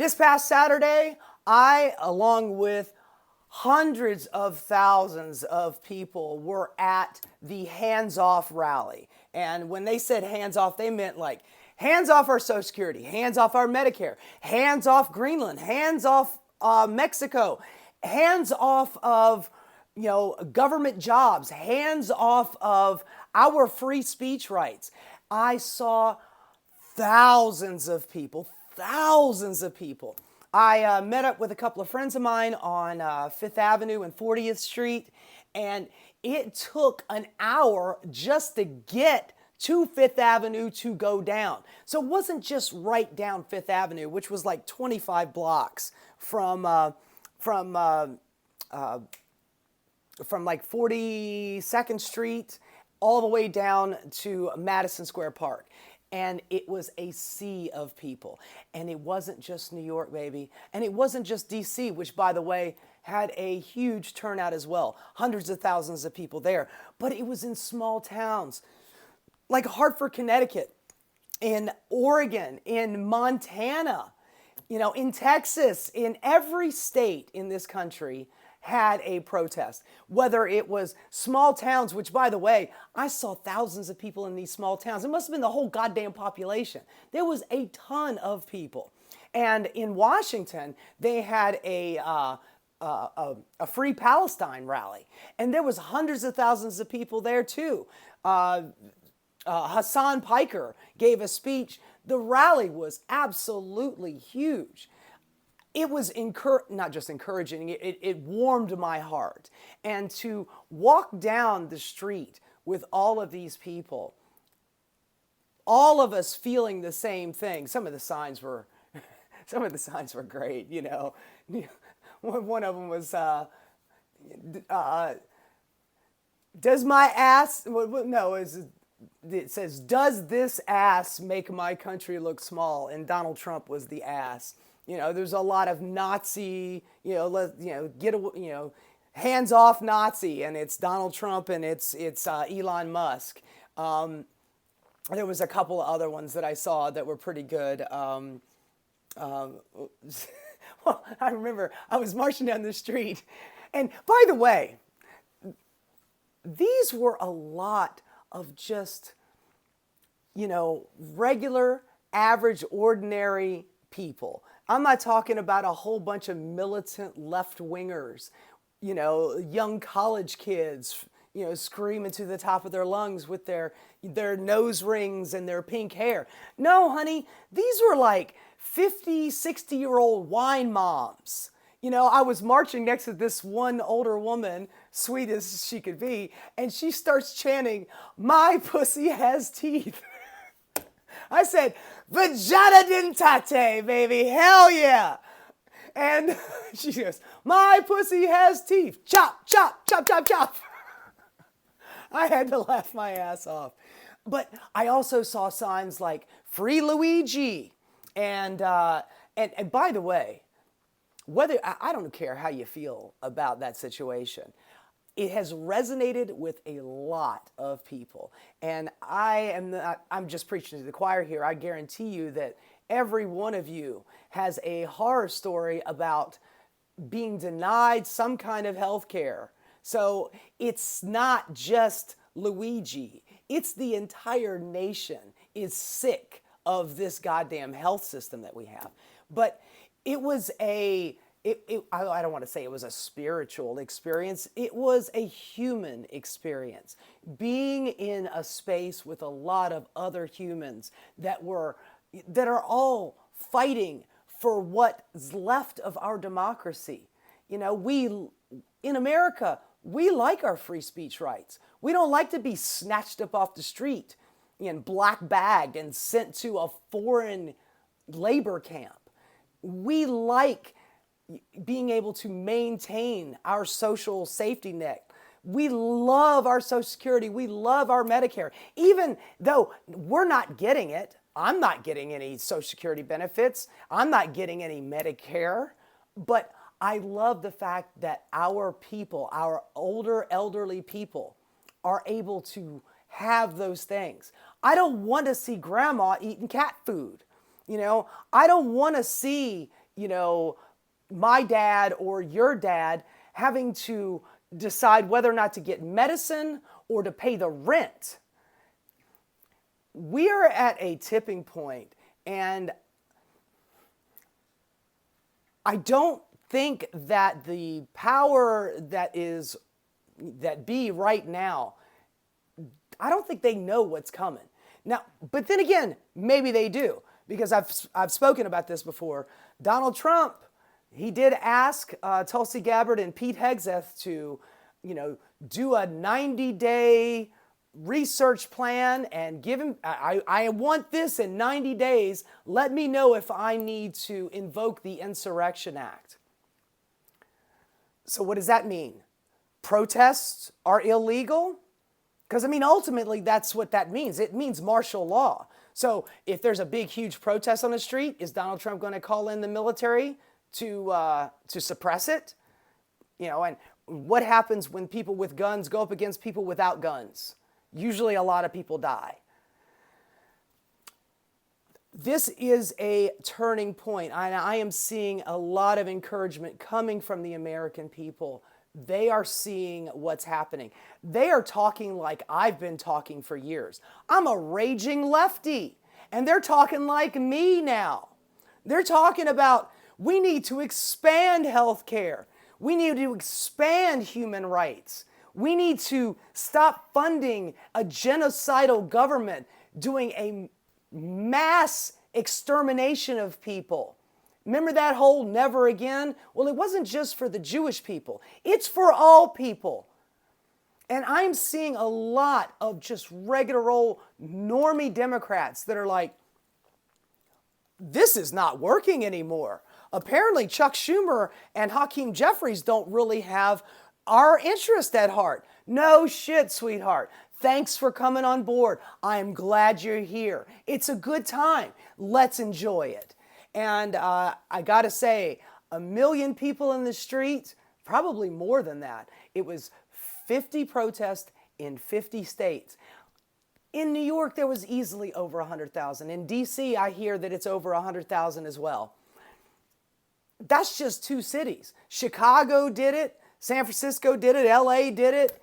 This past Saturday, I, along with hundreds of thousands of people, were at the Hands Off rally. And when they said hands off, they meant like hands off our Social Security, hands off our Medicare, hands off Greenland, hands off Mexico, hands off of government jobs, hands off of our free speech rights. I saw thousands of people, thousands of people. I met up with a couple of friends of mine on Fifth Avenue and 40th Street, and it took an hour just to get to Fifth Avenue to go down. So it wasn't just right down Fifth Avenue, which was like 25 blocks from like 42nd Street all the way down to Madison Square Park. And it was a sea of people. And it wasn't just New York, baby. And it wasn't just DC, which, by the way, had a huge turnout as well. Hundreds of thousands of people there. But it was in small towns like Hartford, Connecticut, in Oregon, in Montana, in Texas, in every state in this country had a protest. Whether it was small towns, which, by the way, I saw thousands of people in these small towns. It must have been the whole goddamn population. There was a ton of people. And in Washington, they had a Free Palestine rally. And there was hundreds of thousands of people there too. Hassan Piker gave a speech. The rally was absolutely huge. It was not just encouraging, it warmed my heart. And to walk down the street with all of these people, all of us feeling the same thing. Some of the signs were great, One of them was, does my ass, no, it says, does this ass make my country look small? And Donald Trump was the ass. There's a lot of Nazi, hands off Nazi, and it's Donald Trump and it's Elon Musk. There was a couple of other ones that I saw that were pretty good. Well, I remember I was marching down the street, and by the way, these were a lot of just, regular, average, ordinary people. I'm not talking about a whole bunch of militant left-wingers, young college kids, screaming to the top of their lungs with their nose rings and their pink hair. No, honey, these were like 50, 60-year-old wine moms. I was marching next to this one older woman, sweet as she could be, and she starts chanting, "My pussy has teeth." I said, "Vagina dentate, baby, hell yeah." And she goes, "My pussy has teeth. Chop, chop, chop, chop, chop." I had to laugh my ass off. But I also saw signs like "Free Luigi." And by the way, I don't care how you feel about that situation, it has resonated with a lot of people. And I'm just preaching to the choir here. I guarantee you that every one of you has a horror story about being denied some kind of health care. So it's not just Luigi. It's the entire nation is sick of this goddamn health system that we have. But it was I don't want to say it was a spiritual experience. It was a human experience. Being in a space with a lot of other humans that are all fighting for what's left of our democracy. In America, we like our free speech rights. We don't like to be snatched up off the street and black bagged and sent to a foreign labor camp. We like being able to maintain our social safety net. We love our Social Security. We love our Medicare. Even though we're not getting it, I'm not getting any Social Security benefits. I'm not getting any Medicare. But I love the fact that our people, our older, elderly people, are able to have those things. I don't want to see grandma eating cat food. I don't want to see, my dad or your dad having to decide whether or not to get medicine or to pay the rent. We are at a tipping point, and I don't think that the power that be right now, I don't think they know what's coming. Now, but then again, maybe they do, because I've spoken about this before. Donald Trump, he did ask Tulsi Gabbard and Pete Hegseth to, do a 90-day research plan and give him, I want this in 90 days. Let me know if I need to invoke the Insurrection Act. So what does that mean? Protests are illegal? Because, ultimately, that's what that means. It means martial law. So if there's a big, huge protest on the street, is Donald Trump going to call in the military to suppress it? And what happens when people with guns go up against people without guns? Usually a lot of people die. This is a turning point. I am seeing a lot of encouragement coming from the American people. They are seeing what's happening. They are talking like I've been talking for years. I'm a raging lefty, and they're talking like me now. They're talking about we need to expand health care. We need to expand human rights. We need to stop funding a genocidal government doing a mass extermination of people. Remember that whole never again? Well, it wasn't just for the Jewish people. It's for all people. And I'm seeing a lot of just regular old normie Democrats that are like, this is not working anymore. Apparently, Chuck Schumer and Hakeem Jeffries don't really have our interest at heart. No shit, sweetheart. Thanks for coming on board. I'm glad you're here. It's a good time. Let's enjoy it. And I got to say, 1 million people in the street, probably more than that. It was 50 protests in 50 states. In New York, there was easily over 100,000. In D.C., I hear that it's over 100,000 as well. That's just 2 cities. Chicago did it. San Francisco did it. L.A. did it.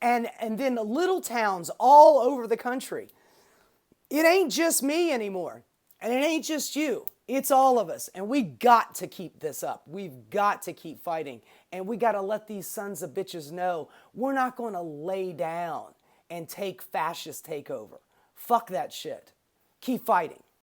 And then the little towns all over the country. It ain't just me anymore. And it ain't just you. It's all of us. And we got to keep this up. We've got to keep fighting. And we got to let these sons of bitches know we're not going to lay down and take fascist takeover. Fuck that shit. Keep fighting.